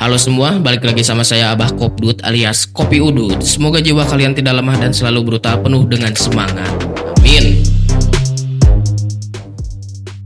Halo semua, balik lagi sama saya Abah Kopdut alias Kopi Udut. Semoga jiwa kalian tidak lemah dan selalu brutal, penuh dengan semangat. Amin.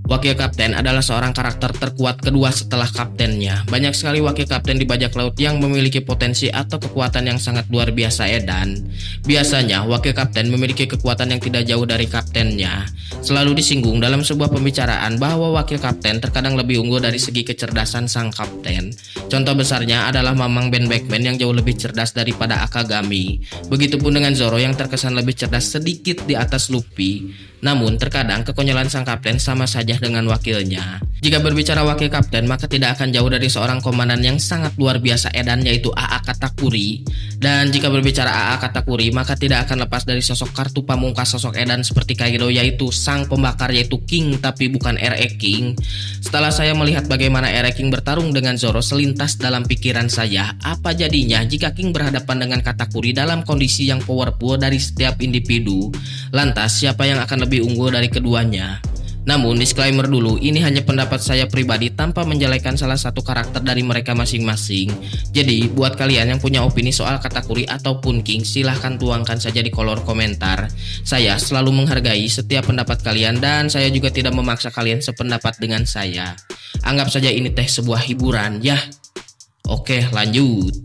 Wakil kapten adalah seorang karakter terkuat kedua setelah kaptennya. Banyak sekali wakil kapten di bajak laut yang memiliki potensi atau kekuatan yang sangat luar biasa edan. Biasanya wakil kapten memiliki kekuatan yang tidak jauh dari kaptennya. Selalu disinggung dalam sebuah pembicaraan bahwa wakil kapten terkadang lebih unggul dari segi kecerdasan sang kapten. Contoh besarnya adalah Mamang Ben Beckman yang jauh lebih cerdas daripada Akagami. Begitupun dengan Zoro yang terkesan lebih cerdas sedikit di atas Luffy. Namun terkadang kekonyolan sang kapten sama saja dengan wakilnya. Jika berbicara wakil kapten, maka tidak akan jauh dari seorang komandan yang sangat luar biasa edan, yaitu A.A. Katakuri. Dan jika berbicara A.A. Katakuri, maka tidak akan lepas dari sosok kartu pamungkas sosok edan seperti Kaido, yaitu sang pembakar, yaitu King tapi bukan R.E. King. Setelah saya melihat bagaimana R.E. King bertarung dengan Zoro, selintas dalam pikiran saya, apa jadinya jika King berhadapan dengan Katakuri dalam kondisi yang powerful dari setiap individu? Lantas siapa yang akan lebih unggul dari keduanya? Namun disclaimer dulu, ini hanya pendapat saya pribadi tanpa menjelekan salah satu karakter dari mereka masing-masing. Jadi buat kalian yang punya opini soal Katakuri ataupun King, silahkan tuangkan saja di kolom komentar. Saya selalu menghargai setiap pendapat kalian dan saya juga tidak memaksa kalian sependapat dengan saya. Anggap saja ini teh sebuah hiburan ya. Oke, lanjut.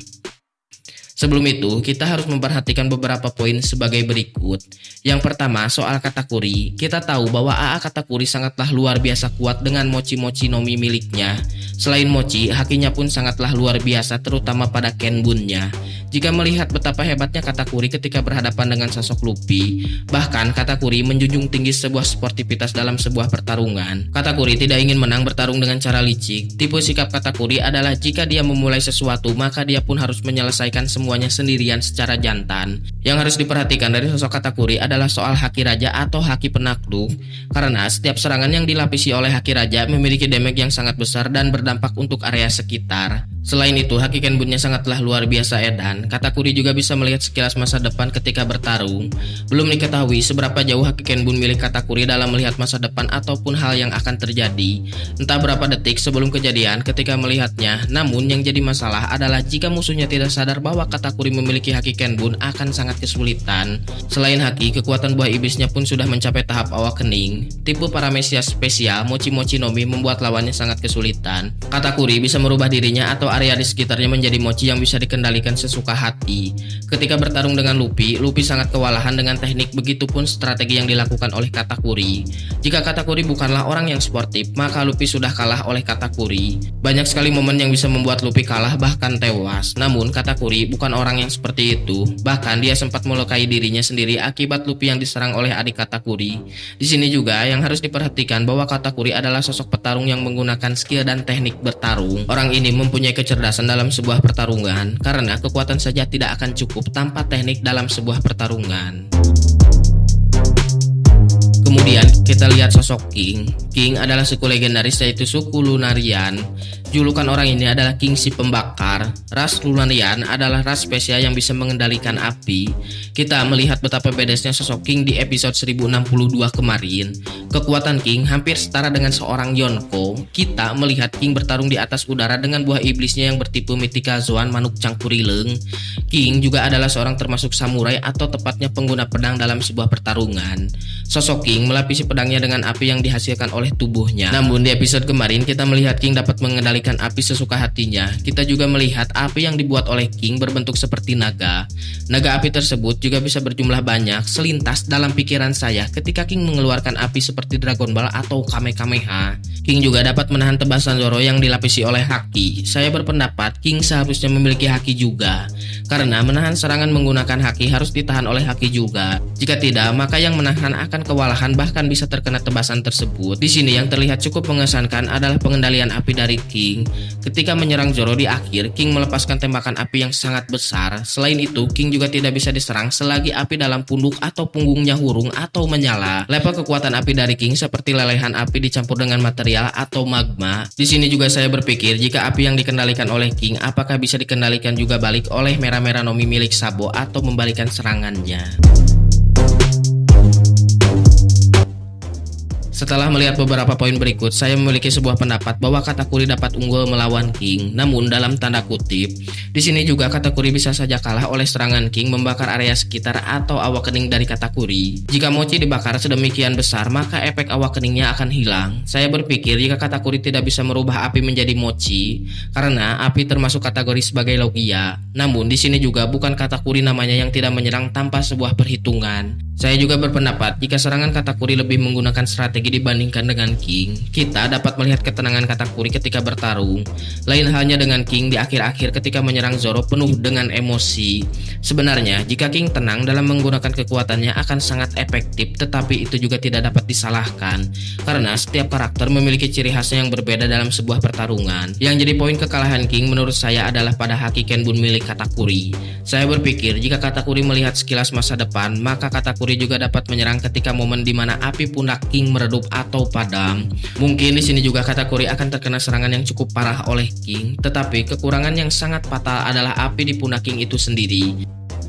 Sebelum itu, kita harus memperhatikan beberapa poin sebagai berikut. Yang pertama, soal Katakuri. Kita tahu bahwa A.A. Katakuri sangatlah luar biasa kuat dengan mochi-mochi nomi miliknya. Selain mochi, hakinya pun sangatlah luar biasa, terutama pada Kenbunnya. Jika melihat betapa hebatnya Katakuri ketika berhadapan dengan sosok Luffy, bahkan Katakuri menjunjung tinggi sebuah sportivitas dalam sebuah pertarungan. Katakuri tidak ingin menang bertarung dengan cara licik. Tipe sikap Katakuri adalah jika dia memulai sesuatu, maka dia pun harus menyelesaikan semuanya sendirian secara jantan. Yang harus diperhatikan dari sosok Katakuri adalah soal haki raja atau haki penakluk, karena setiap serangan yang dilapisi oleh haki raja memiliki damage yang sangat besar dan berdampak untuk area sekitar. Selain itu, haki Kenbunnya sangatlah luar biasa edan. Katakuri juga bisa melihat sekilas masa depan ketika bertarung. Belum diketahui seberapa jauh haki Kenbun milik Katakuri dalam melihat masa depan ataupun hal yang akan terjadi. Entah berapa detik sebelum kejadian ketika melihatnya. Namun yang jadi masalah adalah jika musuhnya tidak sadar bahwa Katakuri memiliki haki Kenbun akan sangat kesulitan. Selain haki, kekuatan buah iblisnya pun sudah mencapai tahap awakening. Tipe paramesia spesial Mochi-Mochi Nomi membuat lawannya sangat kesulitan. Katakuri bisa merubah dirinya atau area di sekitarnya menjadi mochi yang bisa dikendalikan sesuka hati. Ketika bertarung dengan Luffy, Luffy sangat kewalahan dengan teknik, begitupun strategi yang dilakukan oleh Katakuri. Jika Katakuri bukanlah orang yang sportif, maka Luffy sudah kalah oleh Katakuri. Banyak sekali momen yang bisa membuat Luffy kalah bahkan tewas. Namun Katakuri bukan orang yang seperti itu. Bahkan dia sempat melukai dirinya sendiri akibat Luffy yang diserang oleh adik Katakuri. Di sini juga yang harus diperhatikan bahwa Katakuri adalah sosok petarung yang menggunakan skill dan teknik bertarung. Orang ini mempunyai kecerdasan dalam sebuah pertarungan, karena kekuatan saja tidak akan cukup tanpa teknik dalam sebuah pertarungan. Kemudian kita lihat sosok King. King adalah suku legendaris yaitu suku Lunarian. Julukan orang ini adalah King si pembakar. Ras Lunarian adalah ras spesial yang bisa mengendalikan api. Kita melihat betapa bedasnya sosok King di episode 1062 kemarin. Kekuatan King hampir setara dengan seorang Yonko. Kita melihat King bertarung di atas udara dengan buah iblisnya yang bertipe Mythical Zoan Manuk Cangkurileng. King juga adalah seorang termasuk samurai atau tepatnya pengguna pedang dalam sebuah pertarungan. Sosok King melapisi pedangnya dengan api yang dihasilkan oleh tubuhnya. Namun di episode kemarin kita melihat King dapat mengendalikan api sesuka hatinya. Kita juga melihat api yang dibuat oleh King berbentuk seperti naga. Naga api tersebut juga bisa berjumlah banyak. Selintas dalam pikiran saya ketika King mengeluarkan api seperti Dragon Ball atau Kamehameha. King juga dapat menahan tebasan Zoro yang dilapisi oleh haki. Saya berpendapat King seharusnya memiliki haki juga, karena menahan serangan menggunakan haki harus ditahan oleh haki juga. Jika tidak, maka yang menahan akan kewalahan bahkan bisa terkena tebasan tersebut. Di sini yang terlihat cukup mengesankan adalah pengendalian api dari King. Ketika menyerang Zoro di akhir, King melepaskan tembakan api yang sangat besar. Selain itu, King juga tidak bisa diserang selagi api dalam punduk atau punggungnya hurung atau menyala. Level kekuatan api dari King seperti lelehan api dicampur dengan material atau magma. Di sini juga saya berpikir jika api yang dikendalikan oleh King apakah bisa dikendalikan juga balik oleh Mera-Mera Nomi milik Sabo atau membalikan serangannya. Setelah melihat beberapa poin berikut, saya memiliki sebuah pendapat bahwa Katakuri dapat unggul melawan King. Namun dalam tanda kutip, di sini juga Katakuri bisa saja kalah oleh serangan King membakar area sekitar atau awakening dari Katakuri. Jika mochi dibakar sedemikian besar, maka efek awakeningnya akan hilang. Saya berpikir jika Katakuri tidak bisa merubah api menjadi mochi, karena api termasuk kategori sebagai logia. Namun di sini juga bukan Katakuri namanya yang tidak menyerang tanpa sebuah perhitungan. Saya juga berpendapat jika serangan Katakuri lebih menggunakan strategi dibandingkan dengan King, kita dapat melihat ketenangan Katakuri ketika bertarung. Lain halnya dengan King di akhir-akhir ketika menyerang Zoro penuh dengan emosi. Sebenarnya jika King tenang dalam menggunakan kekuatannya akan sangat efektif, tetapi itu juga tidak dapat disalahkan karena setiap karakter memiliki ciri khasnya yang berbeda dalam sebuah pertarungan. Yang jadi poin kekalahan King menurut saya adalah pada Haki Kenbun milik Katakuri. Saya berpikir jika Katakuri melihat sekilas masa depan, maka Katakuri juga dapat menyerang ketika momen di mana api pundak King meredup atau padam. Mungkin di sini juga Katakuri akan terkena serangan yang cukup parah oleh King, tetapi kekurangan yang sangat fatal adalah api di pundak King itu sendiri.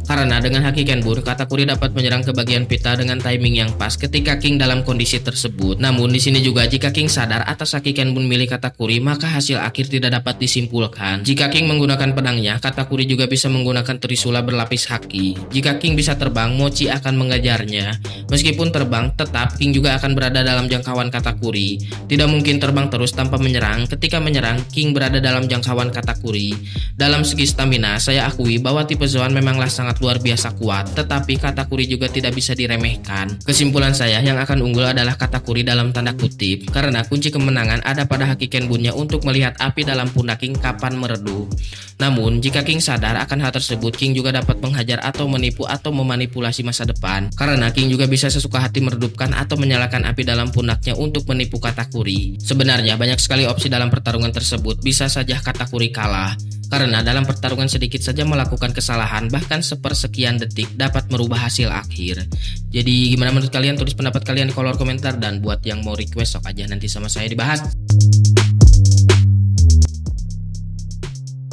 Karena dengan Haki Kenbun, Katakuri dapat menyerang ke bagian pita dengan timing yang pas ketika King dalam kondisi tersebut. Namun di sini juga jika King sadar atas Haki Kenbun milik Katakuri, maka hasil akhir tidak dapat disimpulkan. Jika King menggunakan pedangnya, Katakuri juga bisa menggunakan trisula berlapis haki. Jika King bisa terbang, mochi akan mengejarnya. Meskipun terbang, tetap King juga akan berada dalam jangkauan Katakuri. Tidak mungkin terbang terus tanpa menyerang. Ketika menyerang, King berada dalam jangkauan Katakuri. Dalam segi stamina, saya akui bahwa tipe Zoan memanglah sangat luar biasa kuat, tetapi Katakuri juga tidak bisa diremehkan. Kesimpulan saya yang akan unggul adalah Katakuri dalam tanda kutip, karena kunci kemenangan ada pada Haki Kenbunnya untuk melihat api dalam pundak King kapan meredup. Namun jika King sadar akan hal tersebut, King juga dapat menghajar atau menipu atau memanipulasi masa depan, karena King juga bisa sesuka hati meredupkan atau menyalakan api dalam pundaknya untuk menipu Katakuri. Sebenarnya banyak sekali opsi dalam pertarungan tersebut, bisa saja Katakuri kalah. Karena dalam pertarungan sedikit saja melakukan kesalahan, bahkan sepersekian detik dapat merubah hasil akhir. Jadi gimana menurut kalian? Tulis pendapat kalian di kolom komentar, dan buat yang mau request sok aja nanti sama saya dibahas.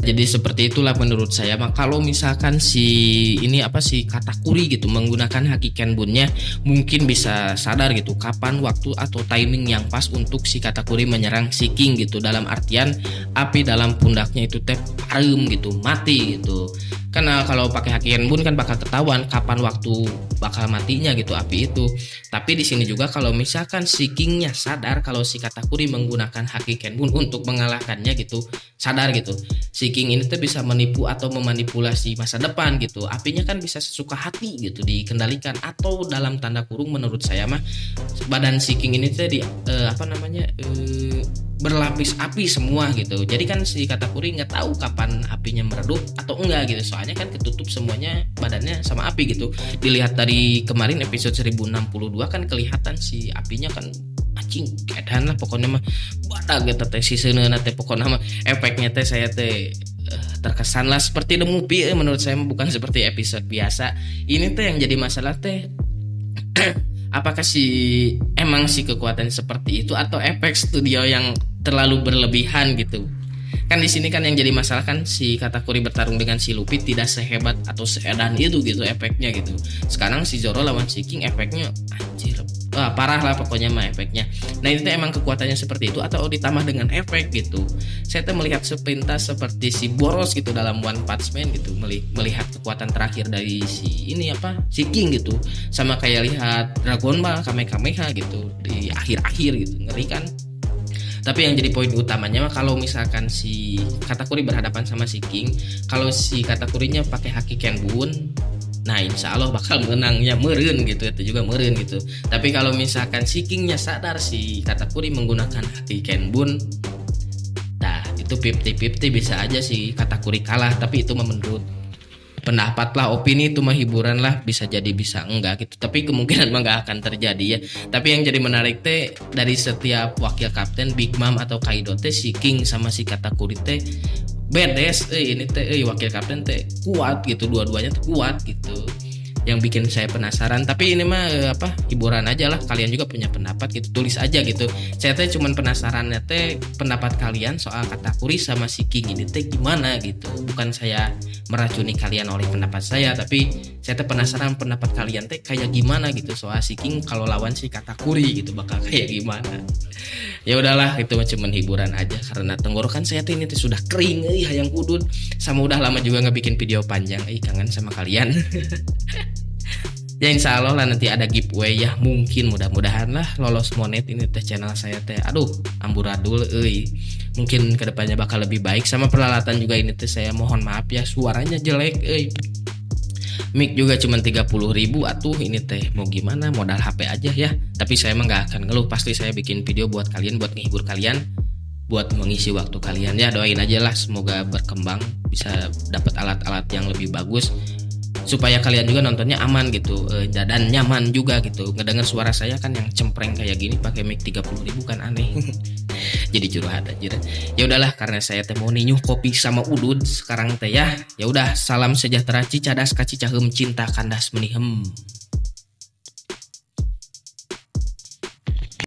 Jadi seperti itulah menurut saya. Kalau misalkan si Katakuri gitu menggunakan Haki Kenbunnya, mungkin bisa sadar gitu kapan waktu atau timing yang pas untuk si Katakuri menyerang si King gitu. Dalam artian api dalam pundaknya itu parem gitu, mati gitu. Karena kalau pakai Haki Kenbun kan bakal ketahuan kapan waktu bakal matinya gitu api itu. Tapi di sini juga kalau misalkan si Kingnya sadar kalau si Katakuri menggunakan Haki Kenbun untuk mengalahkannya gitu, sadar gitu, si King ini tuh bisa menipu atau memanipulasi masa depan gitu. Apinya kan bisa sesuka hati gitu dikendalikan, atau dalam tanda kurung menurut saya mah badan si King ini tuh berlapis api semua gitu. Jadi kan si Katakuri nggak tahu kapan apinya meredup atau enggak gitu. Soalnya kan ketutup semuanya badannya sama api gitu. Dilihat dari kemarin episode 1062 kan kelihatan si apinya kan anjing keadaan lah pokoknya mah badak gitu teh si seuneuna teh pokoknya mah efeknya teh saya teh terkesan lah seperti The Movie menurut saya bukan seperti episode biasa. Ini teh yang jadi masalah teh apakah emang kekuatan seperti itu atau efek studio yang terlalu berlebihan gitu. Kan di sini kan yang jadi masalah kan si Katakuri bertarung dengan si Luffy tidak sehebat atau seedan itu gitu efeknya gitu. Sekarang si Zoro lawan si King efeknya anjir parah lah pokoknya mah efeknya. Nah itu emang kekuatannya seperti itu atau ditambah dengan efek gitu. Saya tuh melihat sepintas seperti si Boros gitu dalam One Punch Man gitu, melihat kekuatan terakhir dari si King gitu, sama kayak lihat Dragon Ball Kamehameha gitu di akhir-akhir gitu, ngeri kan. Tapi yang jadi poin utamanya kalau misalkan si Katakuri berhadapan sama si King, kalau si Katakurinya pakai Haki Kenbun, nah insya Allah bakal menangnya meureun gitu, itu juga meureun gitu. Tapi kalau misalkan si Kingnya sadar si Katakuri menggunakan Haki Kenbun, nah itu 50-50 bisa aja si Katakuri kalah. Tapi itu menurut pendapat lah, opini itu mah hiburan lah, bisa jadi bisa enggak gitu. Tapi kemungkinan mah gak akan terjadi ya. Tapi yang jadi menarik teh dari setiap wakil kapten Big Mom atau Kaido teh si King sama si Katakuri teh bedes ini teh wakil kapten teh kuat gitu, dua-duanya tuh kuat gitu. yang bikin saya penasaran. Tapi ini mah hiburan aja lah, kalian juga punya pendapat gitu, tulis aja gitu. Saya teh cuman penasarannya teh pendapat kalian soal katakuri sama Seeking ini teh gimana gitu. Bukan saya meracuni kalian oleh pendapat saya, tapi saya teh penasaran pendapat kalian teh kayak gimana gitu soal Seeking kalau lawan si katakuri gitu bakal kayak gimana. Ya udahlah, itu mah cuman hiburan aja karena tenggorokan saya teh ini teh sudah kering hayang kudut, sama udah lama juga nggak bikin video panjang, kangen sama kalian. Ya insya Allah lah nanti ada giveaway ya, mungkin mudah-mudahan lah lolos monet ini teh channel saya teh. Aduh amburadul mungkin kedepannya bakal lebih baik. Sama peralatan juga ini teh saya mohon maaf ya, suaranya jelek mic juga cuma 30.000 atuh, ini teh mau gimana, modal HP aja ya. Tapi saya emang gak akan ngeluh, pasti saya bikin video buat kalian, buat menghibur kalian, buat mengisi waktu kalian ya. Doain aja lah semoga berkembang, bisa dapat alat-alat yang lebih bagus supaya kalian juga nontonnya aman gitu, dan nyaman juga gitu. Ngedenger suara saya kan yang cempreng kayak gini pakai mic 30.000 kan aneh. Jadi curhat aja. Ya udahlah, karena saya teh mau ninyuh kopi sama udud sekarang teh ya. Ya udah, salam sejahtera, cicadas kacicaheum, cinta kandas menihem.